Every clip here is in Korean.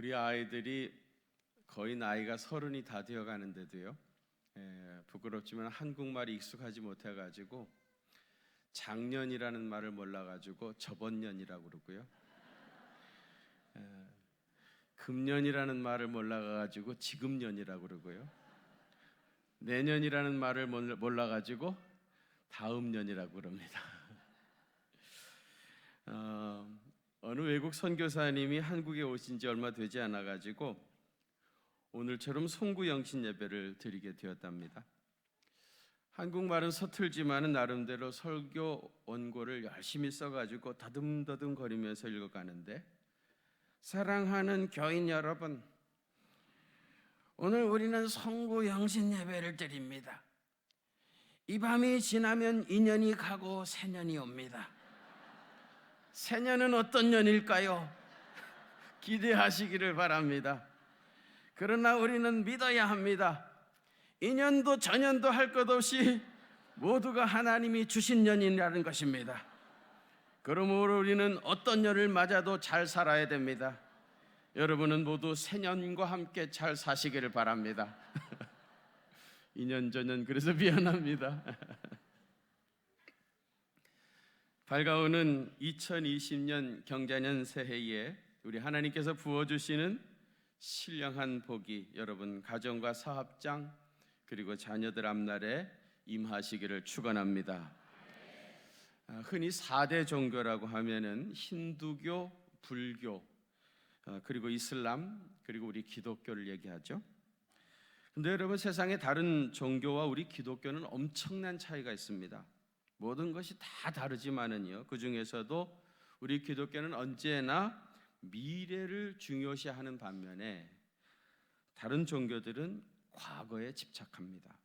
우리 아이들이 거의 나이가 30이 다 되어 가는데도요, 부끄럽지만 한국말이 익숙하지 못해가지고 작년이라는 말을 몰라가지고 저번년이라고 그러고요, 금년이라는 말을 몰라가지고 지금년이라고 그러고요, 내년이라는 말을 몰라가지고 다음년이라고 그럽니다. 어느 외국 선교사님이 한국에 오신 지 얼마 되지 않아 가지고 오늘처럼 송구 영신 예배를 드리게 되었답니다. 한국말은 서툴지만은 나름대로 설교 원고를 열심히 써가지고 더듬더듬 거리면서 읽어가는데, 사랑하는 교인 여러분, 오늘 우리는 송구 영신 예배를 드립니다. 이 밤이 지나면 2년이 가고 새년이 옵니다. 새년은 어떤 년일까요? 기대하시기를 바랍니다. 그러나 우리는 믿어야 합니다. 2년도 전년도 할 것 없이 모두가 하나님이 주신 년이라는 것입니다. 그러므로 우리는 어떤 년을 맞아도 잘 살아야 됩니다. 여러분은 모두 새년과 함께 잘 사시기를 바랍니다. 2년 전년 그래서 미안합니다. 밝아오는 2020년 경자년 새해에 우리 하나님께서 부어주시는 신령한 복이 여러분 가정과 사업장 그리고 자녀들 앞날에 임하시기를 축원합니다. 흔히 4대 종교라고 하면은 힌두교, 불교, 그리고 이슬람, 그리고 우리 기독교를 얘기하죠. 근데 여러분, 세상의 다른 종교와 우리 기독교는 엄청난 차이가 있습니다. 모든 것이 다 다르지만은요, 그 중에서도 우리 기독교는 언제나 미래를 중요시하는 반면에 다른 종교들은 과거에 집착합니다.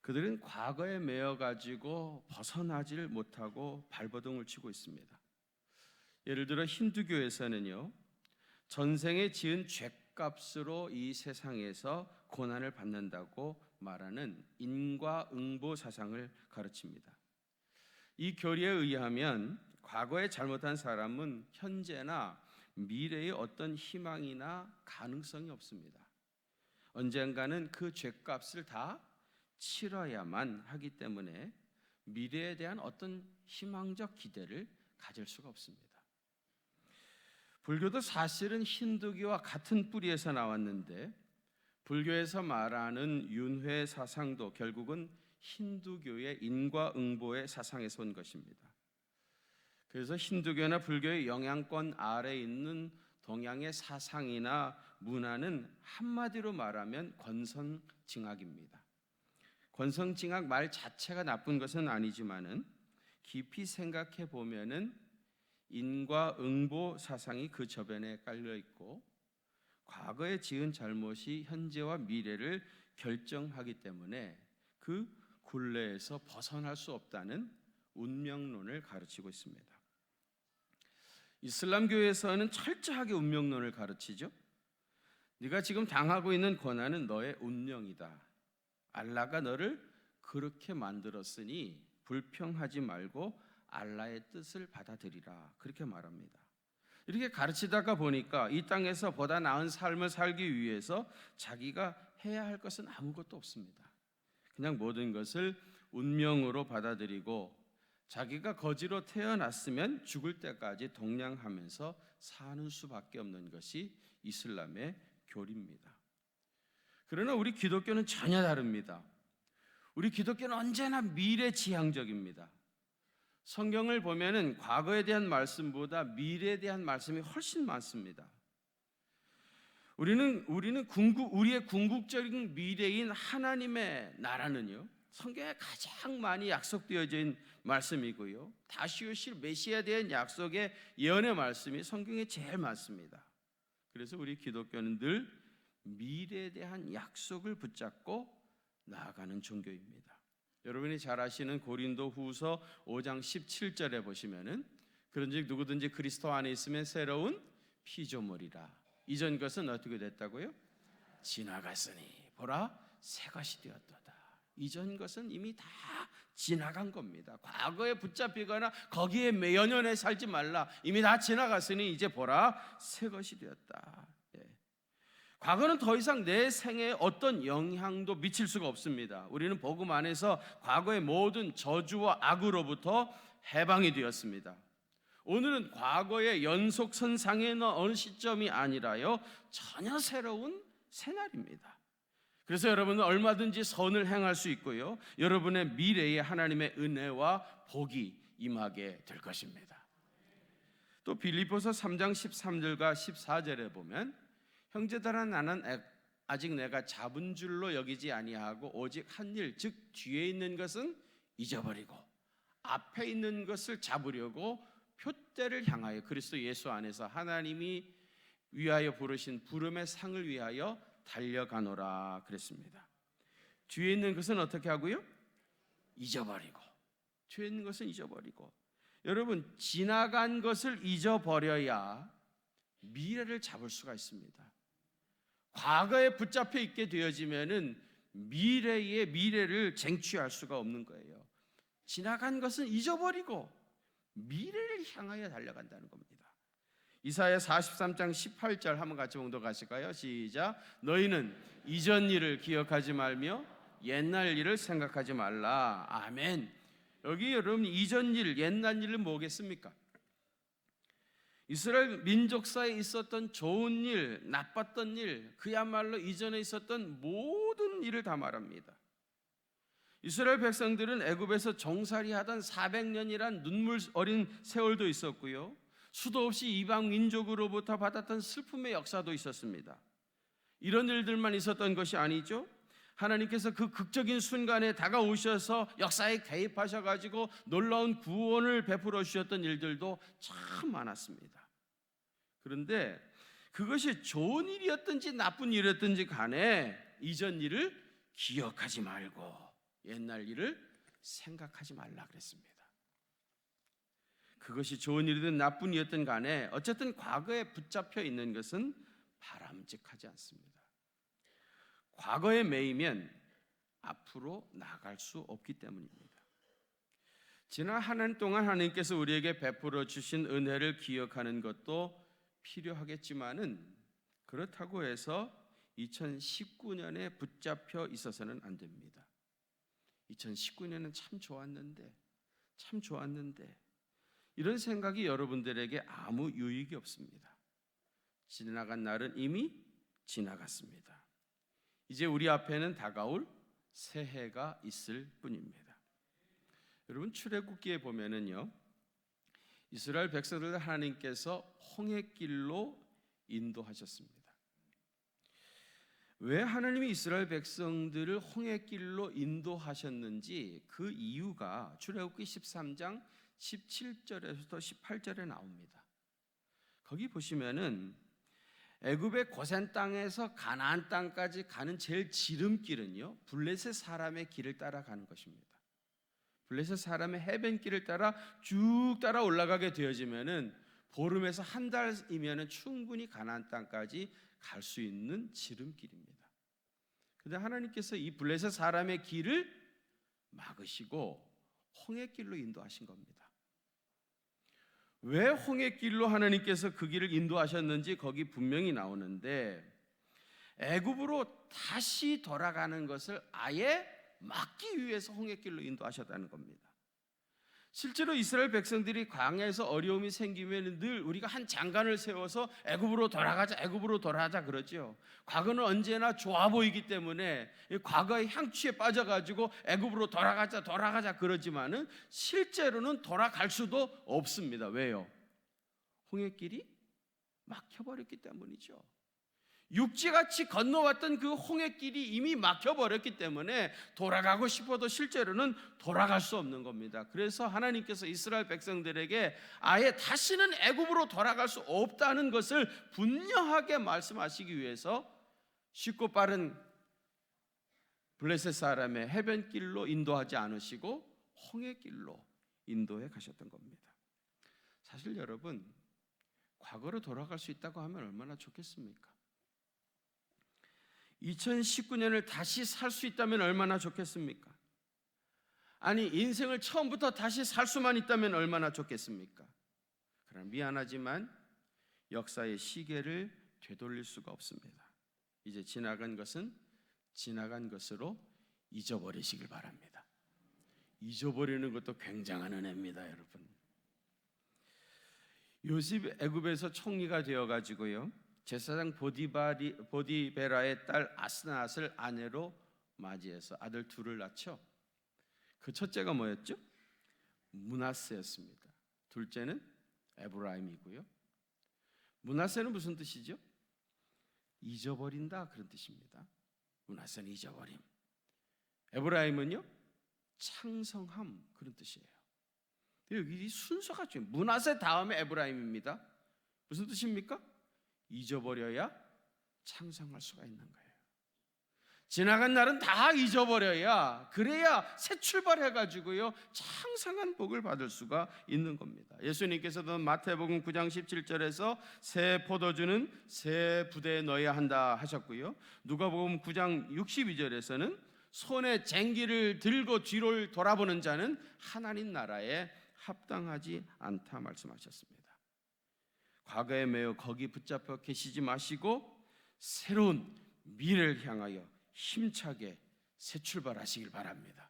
그들은 과거에 매여 가지고 벗어나질 못하고 발버둥을 치고 있습니다. 예를 들어 힌두교에서는요, 전생에 지은 죄값으로 이 세상에서 고난을 받는다고 말하는 인과응보 사상을 가르칩니다. 이 교리에 의하면 과거에 잘못한 사람은 현재나 미래에 어떤 희망이나 가능성이 없습니다. 언젠가는 그 죄값을 다 치러야만 하기 때문에 미래에 대한 어떤 희망적 기대를 가질 수가 없습니다. 불교도 사실은 힌두교와 같은 뿌리에서 나왔는데, 불교에서 말하는 윤회 사상도 결국은 힌두교의 인과응보의 사상에서 온 것입니다. 그래서 힌두교나 불교의 영향권 아래에 있는 동양의 사상이나 문화는 한마디로 말하면 권선징악입니다. 권선징악 말 자체가 나쁜 것은 아니지만은 깊이 생각해 보면은 인과응보 사상이 그 저변에 깔려 있고, 과거에 지은 잘못이 현재와 미래를 결정하기 때문에 그 굴레에서 벗어날 수 없다는 운명론을 가르치고 있습니다. 이슬람교에서는 철저하게 운명론을 가르치죠. 네가 지금 당하고 있는 고난은 너의 운명이다. 알라가 너를 그렇게 만들었으니 불평하지 말고 알라의 뜻을 받아들이라, 그렇게 말합니다. 이렇게 가르치다가 보니까 이 땅에서 보다 나은 삶을 살기 위해서 자기가 해야 할 것은 아무것도 없습니다. 그냥 모든 것을 운명으로 받아들이고 자기가 거지로 태어났으면 죽을 때까지 동냥하면서 사는 수밖에 없는 것이 이슬람의 교리입니다. 그러나 우리 기독교는 전혀 다릅니다. 우리 기독교는 언제나 미래지향적입니다. 성경을 보면은 과거에 대한 말씀보다 미래에 대한 말씀이 훨씬 많습니다. 우리의 궁극적인 미래인 하나님의 나라는요, 성경에 가장 많이 약속되어져 있는 말씀이고요, 다시 오실 메시아에 대한 약속의 예언의 말씀이 성경에 제일 많습니다. 그래서 우리 기독교는 늘 미래에 대한 약속을 붙잡고 나아가는 종교입니다. 여러분이 잘 아시는 고린도 후서 5장 17절에 보시면은, 그런즉 누구든지 그리스도 안에 있으면 새로운 피조물이라. 이전 것은 어떻게 됐다고요? 지나갔으니 보라 새 것이 되었도다. 이전 것은 이미 다 지나간 겁니다. 과거에 붙잡히거나 거기에 매연연해 살지 말라. 이미 다 지나갔으니 이제 보라 새 것이 되었다. 과거는 더 이상 내 생애에 어떤 영향도 미칠 수가 없습니다. 우리는 복음 안에서 과거의 모든 저주와 악으로부터 해방이 되었습니다. 오늘은 과거의 연속선상에 있는 어느 시점이 아니라요, 전혀 새로운 새날입니다. 그래서 여러분은 얼마든지 선을 행할 수 있고요, 여러분의 미래에 하나님의 은혜와 복이 임하게 될 것입니다. 또 빌립보서 3장 13절과 14절에 보면 형제들아 나는 아직 내가 잡은 줄로 여기지 아니하고 오직 한 일, 즉 뒤에 있는 것은 잊어버리고 앞에 있는 것을 잡으려고 표대를 향하여 그리스도 예수 안에서 하나님이 위하여 부르신 부름의 상을 위하여 달려가노라 그랬습니다. 뒤에 있는 것은 어떻게 하고요? 잊어버리고. 뒤에 있는 것은 잊어버리고. 여러분, 지나간 것을 잊어버려야 미래를 잡을 수가 있습니다. 과거에 붙잡혀 있게 되어지면은 미래의 미래를 쟁취할 수가 없는 거예요. 지나간 것은 잊어버리고 미래를 향하여 달려간다는 겁니다. 이사야 43장 18절 한번 같이 봉독하실까요? 시작. 너희는 이전 일을 기억하지 말며 옛날 일을 생각하지 말라. 아멘. 여기 여러분 이전 일, 옛날 일은 뭐겠습니까? 이스라엘 민족사에 있었던 좋은 일, 나빴던 일, 그야말로 이전에 있었던 모든 일을 다 말합니다. 이스라엘 백성들은 애굽에서 종살이 하던 400년이란 눈물 어린 세월도 있었고요, 수도 없이 이방 민족으로부터 받았던 슬픔의 역사도 있었습니다. 이런 일들만 있었던 것이 아니죠. 하나님께서 그 극적인 순간에 다가오셔서 역사에 개입하셔가지고 놀라운 구원을 베풀어 주셨던 일들도 참 많았습니다. 그런데 그것이 좋은 일이었든지 나쁜 일이었든지 간에 이전 일을 기억하지 말고 옛날 일을 생각하지 말라 그랬습니다. 그것이 좋은 일이든 나쁜 일이었든 간에 어쨌든 과거에 붙잡혀 있는 것은 바람직하지 않습니다. 과거에 매이면 앞으로 나갈 수 없기 때문입니다. 지난 한 해 동안 하나님께서 우리에게 베풀어 주신 은혜를 기억하는 것도 필요하겠지만은 그렇다고 해서 2019년에 붙잡혀 있어서는 안 됩니다. 2019년은 참 좋았는데 이런 생각이 여러분들에게 아무 유익이 없습니다. 지나간 날은 이미 지나갔습니다. 이제 우리 앞에는 다가올 새해가 있을 뿐입니다. 여러분, 출애굽기에 보면은요, 이스라엘 백성들을 하나님께서 홍해길로 인도하셨습니다. 왜 하나님이 이스라엘 백성들을 홍해길로 인도하셨는지 그 이유가 출애굽기 13장 17절에서 18절에 나옵니다. 거기 보시면은 애굽의 고센 땅에서 가나안 땅까지 가는 제일 지름길은요, 블레셋 사람의 길을 따라가는 것입니다. 블레셋 사람의 해변길을 따라 쭉 따라 올라가게 되어지면은 보름에서 한 달이면은 충분히 가나안 땅까지 갈 수 있는 지름길입니다. 그런데 하나님께서 이 블레셋 사람의 길을 막으시고 홍해길로 인도하신 겁니다. 왜 홍해길로 하나님께서 그 길을 인도하셨는지 거기 분명히 나오는데, 애굽으로 다시 돌아가는 것을 아예 막기 위해서 홍해길로 인도하셨다는 겁니다. 실제로 이스라엘 백성들이 광야에서 어려움이 생기면 늘 우리가 한 장관을 세워서 애굽으로 돌아가자 그러죠. 과거는 언제나 좋아 보이기 때문에 과거의 향취에 빠져가지고 애굽으로 돌아가자 그러지만은 실제로는 돌아갈 수도 없습니다. 왜요? 홍해길이 막혀버렸기 때문이죠. 육지같이 건너왔던 그 홍해길이 이미 막혀버렸기 때문에 돌아가고 싶어도 실제로는 돌아갈 수 없는 겁니다. 그래서 하나님께서 이스라엘 백성들에게 아예 다시는 애굽으로 돌아갈 수 없다는 것을 분명하게 말씀하시기 위해서 쉽고 빠른 블레셋 사람의 해변길로 인도하지 않으시고 홍해길로 인도해 가셨던 겁니다. 사실 여러분, 과거로 돌아갈 수 있다고 하면 얼마나 좋겠습니까? 2019년을 다시 살 수 있다면 얼마나 좋겠습니까? 아니, 인생을 처음부터 다시 살 수만 있다면 얼마나 좋겠습니까? 그러나 미안하지만 역사의 시계를 되돌릴 수가 없습니다. 이제 지나간 것은 지나간 것으로 잊어버리시길 바랍니다. 잊어버리는 것도 굉장한 은혜입니다, 여러분. 요셉 애굽에서 총리가 되어가지고요, 제사장 보디베라의 딸 아스낫을 아내로 맞이해서 아들 둘을 낳죠. 그 첫째가 뭐였죠? 므낫세였습니다. 둘째는 에브라임이고요. 므낫세는 무슨 뜻이죠? 잊어버린다, 그런 뜻입니다. 므낫세는 잊어버림. 에브라임은요, 창성함, 그런 뜻이에요. 여기 순서가 좀 므낫세 다음에 에브라임입니다. 무슨 뜻입니까? 잊어버려야 창성할 수가 있는 거예요. 지나간 날은 다 잊어버려야, 그래야 새 출발해가지고요 창성한 복을 받을 수가 있는 겁니다. 예수님께서도 마태복음 9장 17절에서 새 포도주는 새 부대에 넣어야 한다 하셨고요, 누가복음 9장 62절에서는 손에 쟁기를 들고 뒤를 돌아보는 자는 하나님 나라에 합당하지 않다 말씀하셨습니다. 과거에 매여 거기 붙잡혀 계시지 마시고 새로운 미래를 향하여 힘차게 새 출발하시길 바랍니다.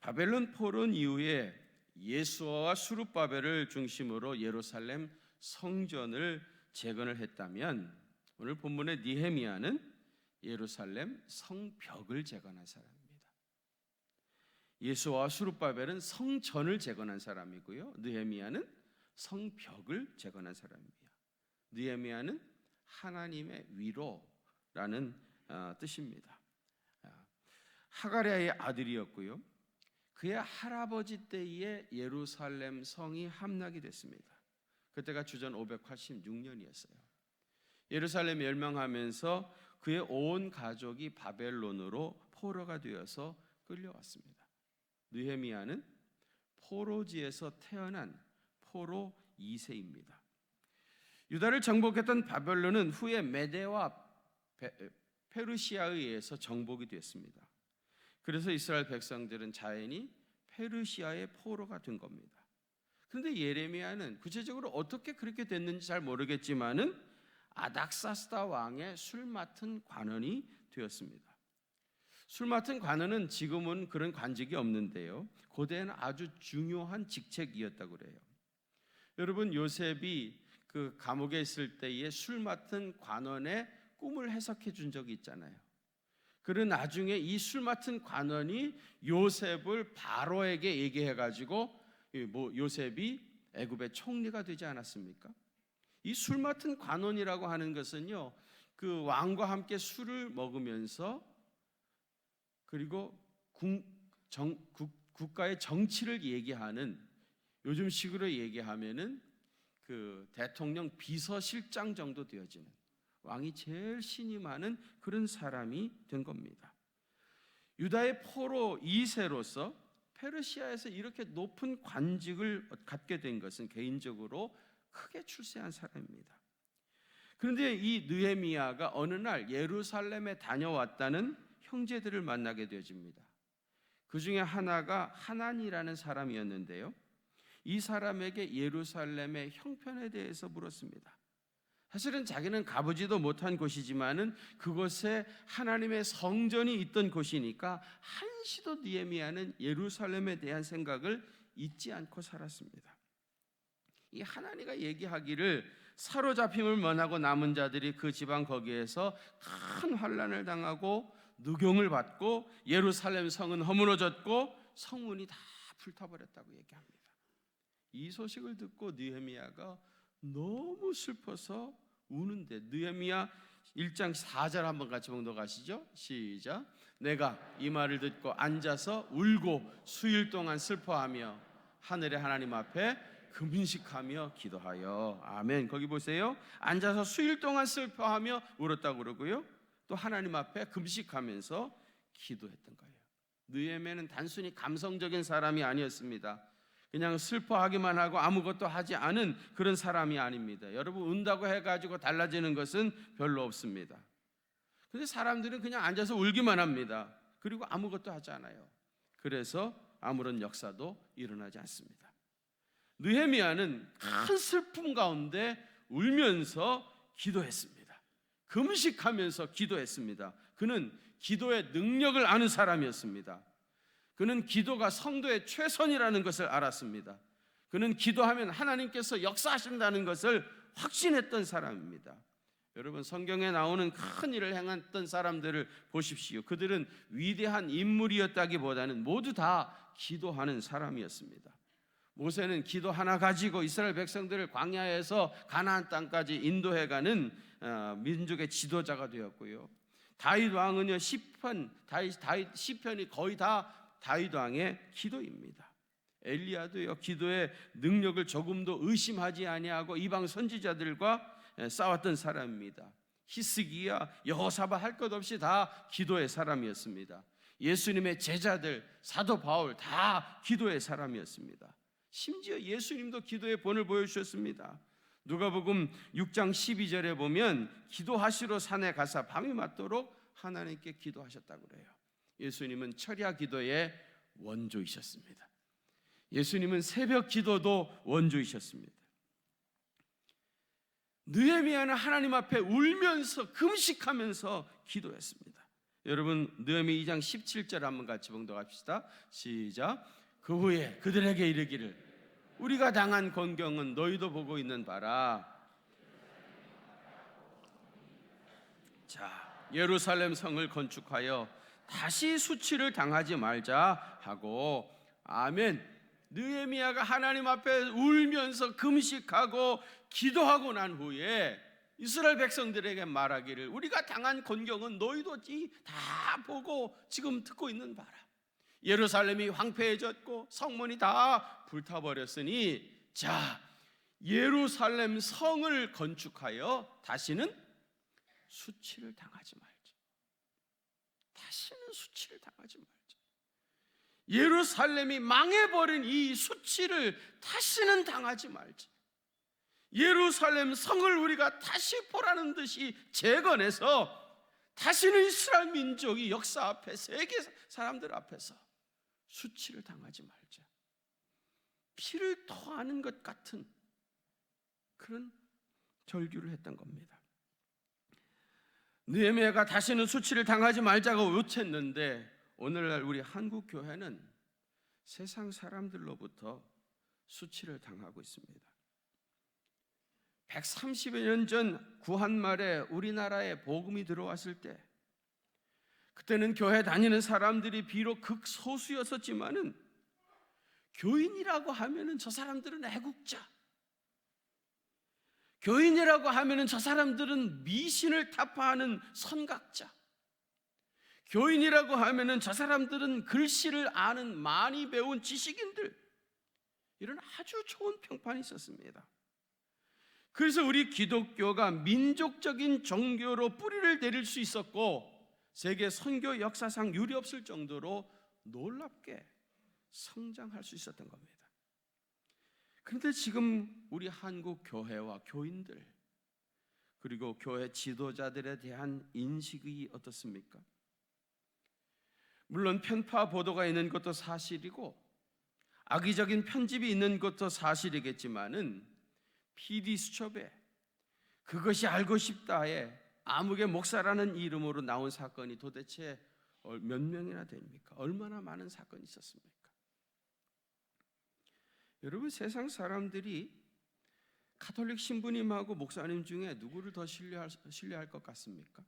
바벨론 포로는 이후에 예수아와 수룹바벨을 중심으로 예루살렘 성전을 재건을 했다면, 오늘 본문의 느헤미야는 예루살렘 성벽을 재건한 사람입니다. 예수아와 수룹바벨은 성전을 재건한 사람이고요, 느헤미야는 성벽을 재건한 사람입니다. 느헤미야는 하나님의 위로라는 뜻입니다. 하가랴의 아들이었고요, 그의 할아버지 때에 예루살렘 성이 함락이 됐습니다. 그때가 주전 586년이었어요. 예루살렘 멸망하면서 그의 온 가족이 바벨론으로 포로가 되어서 끌려왔습니다. 느헤미야는 포로지에서 태어난 포로 2세입니다. 유다를 정복했던 바벨론은 후에 메대와 페르시아에 의해서 정복이 됐습니다. 그래서 이스라엘 백성들은 자연히 페르시아의 포로가 된 겁니다. 그런데 예레미야는 구체적으로 어떻게 그렇게 됐는지 잘 모르겠지만은 아닥사스다 왕의 술 맡은 관원이 되었습니다. 술 맡은 관원은 지금은 그런 관직이 없는데요, 고대에는 아주 중요한 직책이었다고 그래요. 여러분, 요셉이 그 감옥에 있을 때에 술 맡은 관원의 꿈을 해석해 준 적이 있잖아요. 그리고 나중에 이 술 맡은 관원이 요셉을 바로에게 얘기해 가지고 요셉이 애굽의 총리가 되지 않았습니까? 이 술 맡은 관원이라고 하는 것은요, 그 왕과 함께 술을 먹으면서 그리고 국가의 정치를 얘기하는, 요즘 식으로 얘기하면은 그 대통령 비서실장 정도 되어지는, 왕이 제일 신이 많은 그런 사람이 된 겁니다. 유다의 포로 2세로서 페르시아에서 이렇게 높은 관직을 갖게 된 것은 개인적으로 크게 출세한 사람입니다. 그런데 이 느헤미야가 어느 날 예루살렘에 다녀왔다는 형제들을 만나게 되어집니다. 그 중에 하나가 하난이라는 사람이었는데요, 이 사람에게 예루살렘의 형편에 대해서 물었습니다. 사실은 자기는 가보지도 못한 곳이지만은 그곳에 하나님의 성전이 있던 곳이니까 한시도 느헤미야는 예루살렘에 대한 생각을 잊지 않고 살았습니다. 이 하나니가 얘기하기를 사로잡힘을 면하고 남은 자들이 그 지방 거기에서 큰 환난을 당하고 누경을 받고 예루살렘 성은 허물어졌고 성문이 다 불타버렸다고 얘기합니다. 이 소식을 듣고 느헤미야가 너무 슬퍼서 우는데, 느헤미야 1장 4절 한번 같이 봉독하시죠. 시작. 내가 이 말을 듣고 앉아서 울고 수일 동안 슬퍼하며 하늘의 하나님 앞에 금식하며 기도하여. 아멘. 거기 보세요. 앉아서 수일 동안 슬퍼하며 울었다고 그러고요, 또 하나님 앞에 금식하면서 기도했던 거예요. 느헤미야는 단순히 감성적인 사람이 아니었습니다. 그냥 슬퍼하기만 하고 아무것도 하지 않은 그런 사람이 아닙니다. 여러분, 운다고 해가지고 달라지는 것은 별로 없습니다. 그런데 사람들은 그냥 앉아서 울기만 합니다. 그리고 아무것도 하지 않아요. 그래서 아무런 역사도 일어나지 않습니다. 느헤미야는 큰 슬픔 가운데 울면서 기도했습니다. 금식하면서 기도했습니다. 그는 기도의 능력을 아는 사람이었습니다. 그는 기도가 성도의 최선이라는 것을 알았습니다. 그는 기도하면 하나님께서 역사하신다는 것을 확신했던 사람입니다. 여러분, 성경에 나오는 큰 일을 행했던 사람들을 보십시오. 그들은 위대한 인물이었다기보다는 모두 다 기도하는 사람이었습니다. 모세는 기도 하나 가지고 이스라엘 백성들을 광야에서 가나안 땅까지 인도해가는 민족의 지도자가 되었고요. 다윗 왕은요, 시편이 거의 다 다윗 왕의 기도입니다. 엘리야도요, 기도의 능력을 조금도 의심하지 아니하고 이방 선지자들과 싸웠던 사람입니다. 히스기야, 여호사밧 할 것 없이 다 기도의 사람이었습니다. 예수님의 제자들, 사도 바울 다 기도의 사람이었습니다. 심지어 예수님도 예수님의 본을 보여주셨습니다. 누가복음 6장 12절에 보면 기도하시러 산에 가사 밤이 맞도록 하나님께 기도하셨다고 그래요. 예수님은 철야 기도의 원조이셨습니다. 예수님은 새벽 기도도 원조이셨습니다. 느헤미야는 하나님 앞에 울면서 금식하면서 기도했습니다. 여러분, 느헤미 2장 17절 한번 같이 봉독합시다. 시작. 그 후에 그들에게 이르기를 우리가 당한 곤경은 너희도 보고 있는 바라. 자, 예루살렘 성을 건축하여 다시 수치를 당하지 말자 하고, 아멘. 느헤미야가 하나님 앞에 울면서 금식하고 기도하고 난 후에 이스라엘 백성들에게 말하기를 우리가 당한 곤경은 너희도 다 보고 지금 듣고 있는 바라. 예루살렘이 황폐해졌고 성문이 다 불타버렸으니, 자, 예루살렘 성을 건축하여 다시는 수치를 당하지 말자. 다시는 수치를 당하지 말자. 예루살렘이 망해버린 이 수치를 다시는 당하지 말자. 예루살렘 성을 우리가 다시 보라는 듯이 재건해서 다시는 이스라엘 민족이 역사 앞에, 세계 사람들 앞에서 수치를 당하지 말자. 피를 토하는 것 같은 그런 절규를 했던 겁니다. 느헤미야가 다시는 수치를 당하지 말자고 외쳤는데, 오늘날 우리 한국 교회는 세상 사람들로부터 수치를 당하고 있습니다. 130여 년 전 구한말에 우리나라에 복음이 들어왔을 때, 그때는 교회 다니는 사람들이 비록 극소수였었지만은 교인이라고 하면은 저 사람들은 애국자, 교인이라고 하면은 저 사람들은 미신을 타파하는 선각자, 교인이라고 하면은 저 사람들은 글씨를 아는 많이 배운 지식인들, 이런 아주 좋은 평판이 있었습니다. 그래서 우리 기독교가 민족적인 종교로 뿌리를 내릴 수 있었고, 세계 선교 역사상 유례없을 정도로 놀랍게 성장할 수 있었던 겁니다. 그런데 지금 우리 한국 교회와 교인들, 그리고 교회 지도자들에 대한 인식이 어떻습니까? 물론 편파 보도가 있는 것도 사실이고 악의적인 편집이 있는 것도 사실이겠지만은 PD수첩에 그것이 알고 싶다에 아무개 목사라는 이름으로 나온 사건이 도대체 몇 명이나 됩니까? 얼마나 많은 사건이 있었습니까? 여러분, 세상 사람들이 가톨릭 신부님하고 목사님 중에 누구를 더 신뢰할 것 같습니까?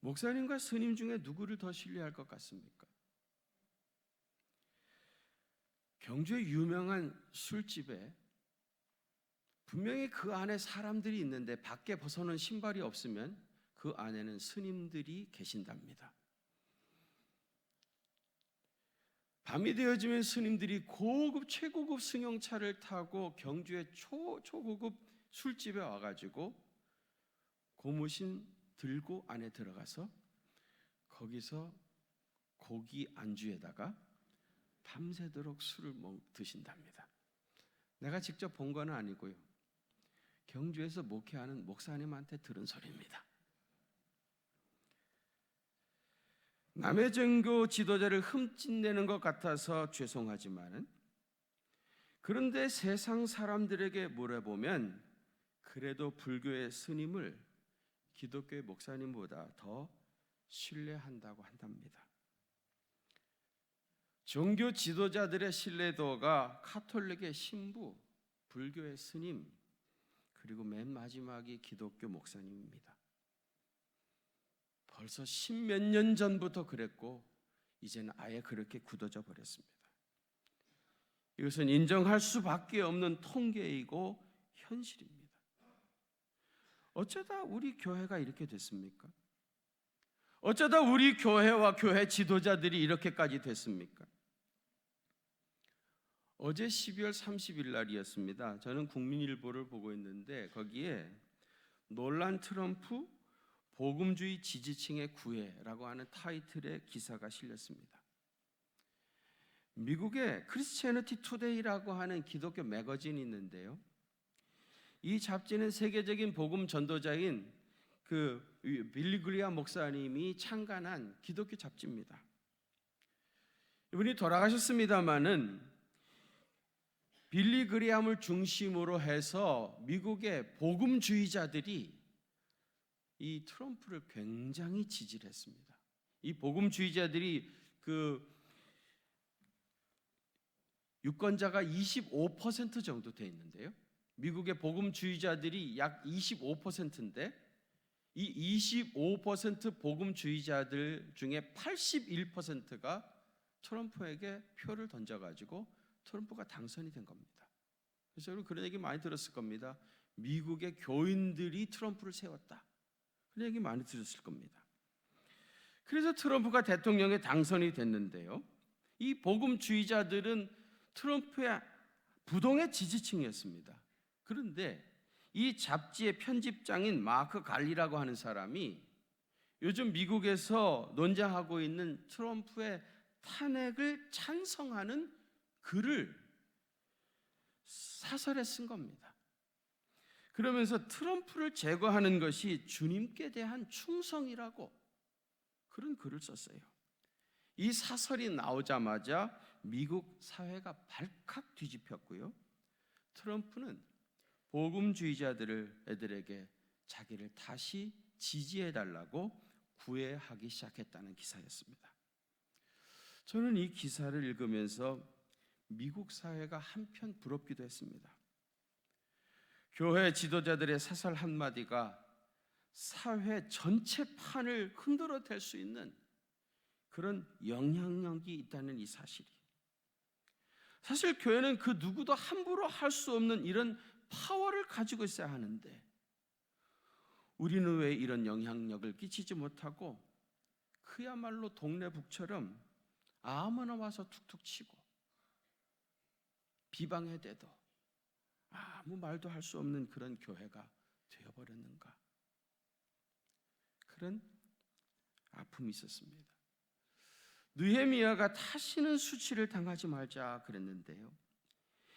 목사님과 스님 중에 누구를 더 신뢰할 것 같습니까? 경주의 유명한 술집에 분명히 그 안에 사람들이 있는데 밖에 벗어놓은 신발이 없으면 그 안에는 스님들이 계신답니다. 밤이 되어지면 스님들이 고급 최고급 승용차를 타고 경주의 초고급 술집에 와가지고 고무신 들고 안에 들어가서 거기서 고기 안주에다가 밤새도록 술을 드신답니다. 내가 직접 본 건 아니고요, 경주에서 목회하는 목사님한테 들은 소리입니다. 남의 종교 지도자를 흠집내는 것 같아서 죄송하지만은, 그런데 세상 사람들에게 물어보면 그래도 불교의 스님을 기독교의 목사님보다 더 신뢰한다고 한답니다. 종교 지도자들의 신뢰도가 카톨릭의 신부, 불교의 스님, 그리고 맨 마지막이 기독교 목사님입니다. 벌써 십몇 년 전부터 그랬고 이제는 아예 그렇게 굳어져 버렸습니다. 이것은 인정할 수밖에 없는 통계이고 현실입니다. 어쩌다 우리 교회가 이렇게 됐습니까? 어쩌다 우리 교회와 교회 지도자들이 이렇게까지 됐습니까? 어제 12월 30일 날이었습니다. 저는 국민일보를 보고 있는데 거기에 논란 트럼프 복음주의 지지층의 구애라고 하는 타이틀의 기사가 실렸습니다. 미국의 크리스티애니티 투데이라고 하는 기독교 매거진이 있는데요. 이 잡지는 세계적인 복음 전도자인 빌리 그리암 목사님이 창간한 기독교 잡지입니다. 이분이 돌아가셨습니다마는 빌리 그리암을 중심으로 해서 미국의 복음주의자들이 이 트럼프를 굉장히 지지를 했습니다. 이 복음주의자들이 유권자가 25% 정도 돼 있는데요. 미국의 복음주의자들이 약 25%인데 이 25% 복음주의자들 중에 81%가 트럼프에게 표를 던져가지고 트럼프가 당선이 된 겁니다. 그래서 여러분 그런 얘기 많이 들었을 겁니다. 미국의 교인들이 트럼프를 세웠다. 그런 얘기 많이 들었을 겁니다. 그래서 트럼프가 대통령에 당선이 됐는데요. 이 복음주의자들은 트럼프의 부동의 지지층이었습니다. 그런데 이 잡지의 편집장인 마크 갈리라고 하는 사람이 요즘 미국에서 논쟁하고 있는 트럼프의 탄핵을 찬성하는 글을 사설에 쓴 겁니다. 그러면서 트럼프를 제거하는 것이 주님께 대한 충성이라고 그런 글을 썼어요. 이 사설이 나오자마자 미국 사회가 발칵 뒤집혔고요. 트럼프는 복음주의자들에게 자기를 다시 지지해달라고 구애하기 시작했다는 기사였습니다. 저는 이 기사를 읽으면서 미국 사회가 한편 부럽기도 했습니다. 교회 지도자들의 사설 한마디가 사회 전체 판을 흔들어 댈 수 있는 그런 영향력이 있다는 이 사실이, 사실 교회는 그 누구도 함부로 할 수 없는 이런 파워를 가지고 있어야 하는데 우리는 왜 이런 영향력을 끼치지 못하고 그야말로 동네 북처럼 아무나 와서 툭툭 치고 비방해대도 아무 말도 할 수 없는 그런 교회가 되어버렸는가? 그런 아픔이 있었습니다. 느헤미야가 다시는 수치를 당하지 말자 그랬는데요.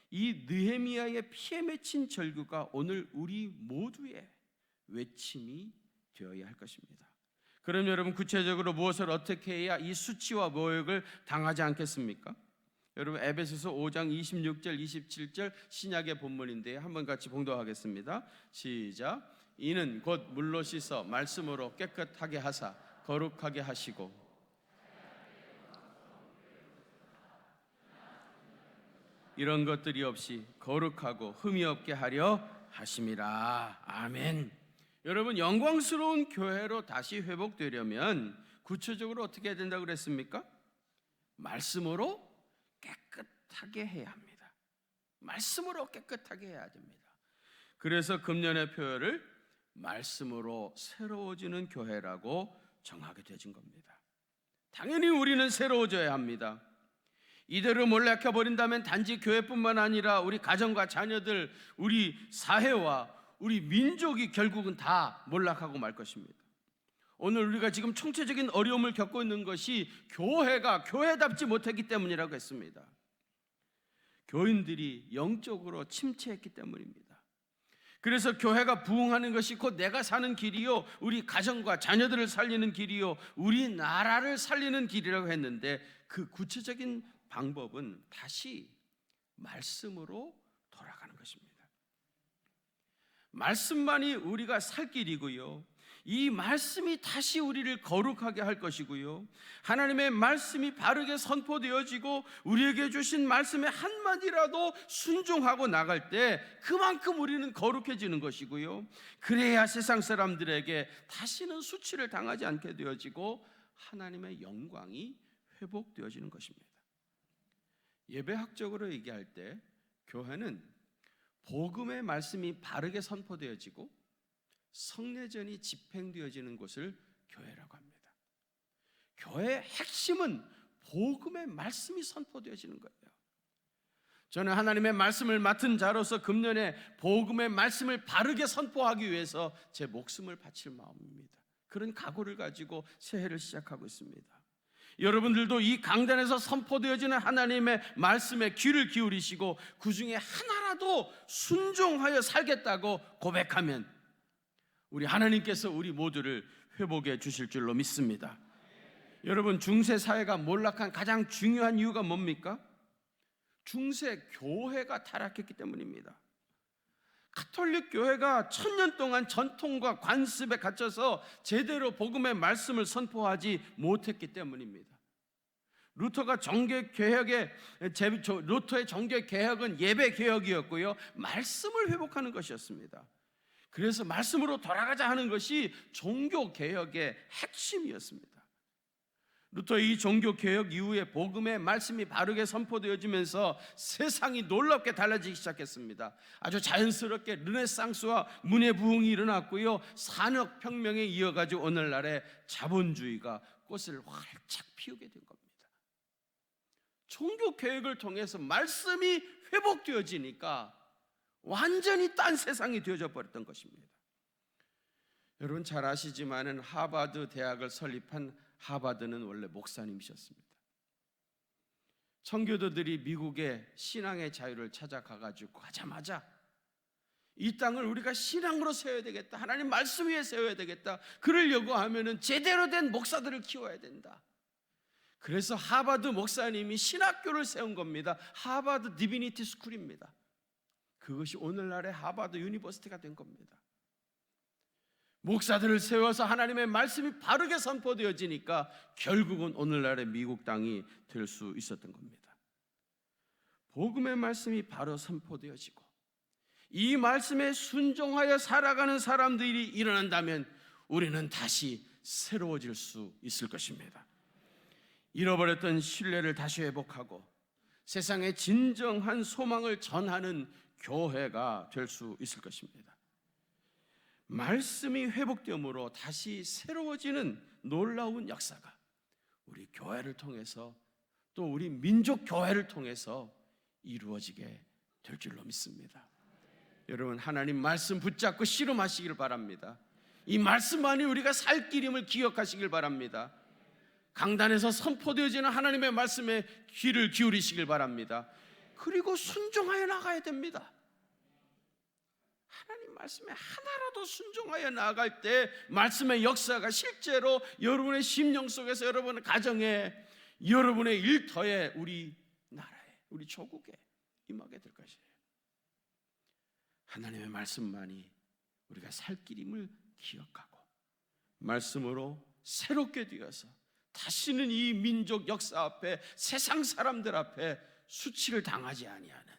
이 느헤미야의 피에 맺힌 절규가 오늘 우리 모두의 외침이 되어야 할 것입니다. 그럼 여러분 구체적으로 무엇을 어떻게 해야 이 수치와 모욕을 당하지 않겠습니까? 여러분 에베소서 5장 26절 27절 신약의 본문인데 한번 같이 봉독하겠습니다. 시작. 이는 곧 물로 씻어 말씀으로 깨끗하게 하사 거룩하게 하시고 이런 것들이 없이 거룩하고 흠이 없게 하려 하심이라. 아멘. 여러분 영광스러운 교회로 다시 회복되려면 구체적으로 어떻게 해야 된다고 그랬습니까? 말씀으로 깨끗하게 해야 합니다. 말씀으로 깨끗하게 해야 됩니다. 그래서 금년의 표어를 말씀으로 새로워지는 교회라고 정하게 되진 겁니다. 당연히 우리는 새로워져야 합니다. 이대로 몰락해버린다면 단지 교회뿐만 아니라 우리 가정과 자녀들, 우리 사회와 우리 민족이 결국은 다 몰락하고 말 것입니다. 오늘 우리가 지금 총체적인 어려움을 겪고 있는 것이 교회가 교회답지 못했기 때문이라고 했습니다. 교인들이 영적으로 침체했기 때문입니다. 그래서 교회가 부흥하는 것이 곧 내가 사는 길이요, 우리 가정과 자녀들을 살리는 길이요, 우리나라를 살리는 길이라고 했는데 그 구체적인 방법은 다시 말씀으로 돌아가는 것입니다. 말씀만이 우리가 살 길이고요, 이 말씀이 다시 우리를 거룩하게 할 것이고요, 하나님의 말씀이 바르게 선포되어지고 우리에게 주신 말씀의 한마디라도 순종하고 나갈 때 그만큼 우리는 거룩해지는 것이고요, 그래야 세상 사람들에게 다시는 수치를 당하지 않게 되어지고 하나님의 영광이 회복되어지는 것입니다. 예배학적으로 얘기할 때 교회는 복음의 말씀이 바르게 선포되어지고 성례전이 집행되어지는 곳을 교회라고 합니다. 교회의 핵심은 복음의 말씀이 선포되어지는 거예요. 저는 하나님의 말씀을 맡은 자로서 금년에 복음의 말씀을 바르게 선포하기 위해서 제 목숨을 바칠 마음입니다. 그런 각오를 가지고 새해를 시작하고 있습니다. 여러분들도 이 강단에서 선포되어지는 하나님의 말씀에 귀를 기울이시고 그 중에 하나라도 순종하여 살겠다고 고백하면 우리 하나님께서 우리 모두를 회복해 주실 줄로 믿습니다. 여러분, 중세 사회가 몰락한 가장 중요한 이유가 뭡니까? 중세 교회가 타락했기 때문입니다. 가톨릭 교회가 1000년 동안 전통과 관습에 갇혀서 제대로 복음의 말씀을 선포하지 못했기 때문입니다. 루터의 정교 개혁은 예배 개혁이었고요, 말씀을 회복하는 것이었습니다. 그래서 말씀으로 돌아가자 하는 것이 종교 개혁의 핵심이었습니다. 루터의 이 종교 개혁 이후에 복음의 말씀이 바르게 선포되어지면서 세상이 놀랍게 달라지기 시작했습니다. 아주 자연스럽게 르네상스와 문예 부흥이 일어났고요, 산업혁명에 이어가지고 오늘날의 자본주의가 꽃을 활짝 피우게 된 겁니다. 종교 개혁을 통해서 말씀이 회복되어지니까 완전히 딴 세상이 되어져 버렸던 것입니다. 여러분 잘 아시지만은 하버드 대학을 설립한 하버드는 원래 목사님이셨습니다. 청교도들이 미국의 신앙의 자유를 찾아가가지고 가자마자 이 땅을 우리가 신앙으로 세워야 되겠다, 하나님 말씀 위에 세워야 되겠다, 그러려고 하면은 제대로 된 목사들을 키워야 된다. 그래서 하버드 목사님이 신학교를 세운 겁니다. 하버드 디비니티 스쿨입니다. 그것이 오늘날의 하버드 유니버시티가 된 겁니다. 목사들을 세워서 하나님의 말씀이 바르게 선포되어지니까 결국은 오늘날의 미국 땅이 될 수 있었던 겁니다. 복음의 말씀이 바로 선포되어지고 이 말씀에 순종하여 살아가는 사람들이 일어난다면 우리는 다시 새로워질 수 있을 것입니다. 잃어버렸던 신뢰를 다시 회복하고 세상에 진정한 소망을 전하는 교회가 될 수 있을 것입니다. 말씀이 회복됨으로 다시 새로워지는 놀라운 역사가 우리 교회를 통해서 또 우리 민족 교회를 통해서 이루어지게 될 줄로 믿습니다. 여러분, 하나님 말씀 붙잡고 씨름하시길 바랍니다. 이 말씀만이 우리가 살 길임을 기억하시길 바랍니다. 강단에서 선포되어지는 하나님의 말씀에 귀를 기울이시길 바랍니다. 그리고 순종하여 나가야 됩니다. 하나님 말씀에 하나라도 순종하여 나아갈 때 말씀의 역사가 실제로 여러분의 심령 속에서, 여러분의 가정에, 여러분의 일터에, 우리 나라에, 우리 조국에 임하게 될 것이에요. 하나님의 말씀만이 우리가 살 길임을 기억하고 말씀으로 새롭게 되어서 다시는 이 민족 역사 앞에, 세상 사람들 앞에 수치를 당하지 아니하는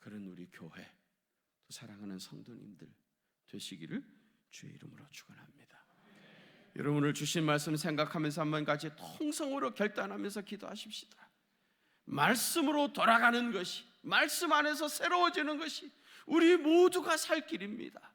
그런 우리 교회, 또 사랑하는 성도님들 되시기를 주의 이름으로 축원합니다. 여러분을 주신 말씀 생각하면서 한번 같이 통성으로 결단하면서 기도하십시다. 말씀으로 돌아가는 것이, 말씀 안에서 새로워지는 것이 우리 모두가 살 길입니다.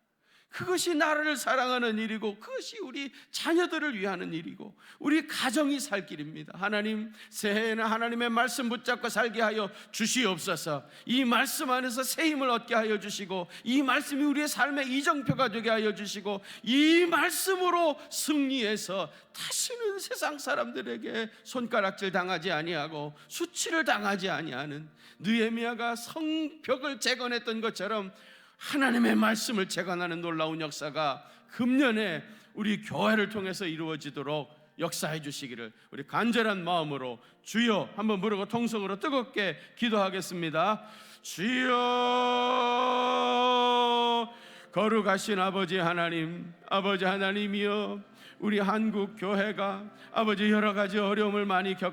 그것이 나라를 사랑하는 일이고, 그것이 우리 자녀들을 위하는 일이고, 우리 가정이 살 길입니다. 하나님, 새해에는 하나님의 말씀 붙잡고 살게 하여 주시옵소서. 이 말씀 안에서 새 힘을 얻게 하여 주시고, 이 말씀이 우리의 삶의 이정표가 되게 하여 주시고, 이 말씀으로 승리해서 다시는 세상 사람들에게 손가락질 당하지 아니하고 수치를 당하지 아니하는, 느헤미야가 성벽을 재건했던 것처럼 하나님의 말씀을 재건하는 놀라운 역사가 금년에 우리 교회를 통해서 이루어지도록 역사해 주시기를 우리 간절한 마음으로 주여 한번 부르고 통성으로 뜨겁게 기도하겠습니다. 주여 거룩하신 아버지 하나님, 아버지 하나님이여, 우리 한국 교회가 아버지 여러 가지 어려움을 많이 겪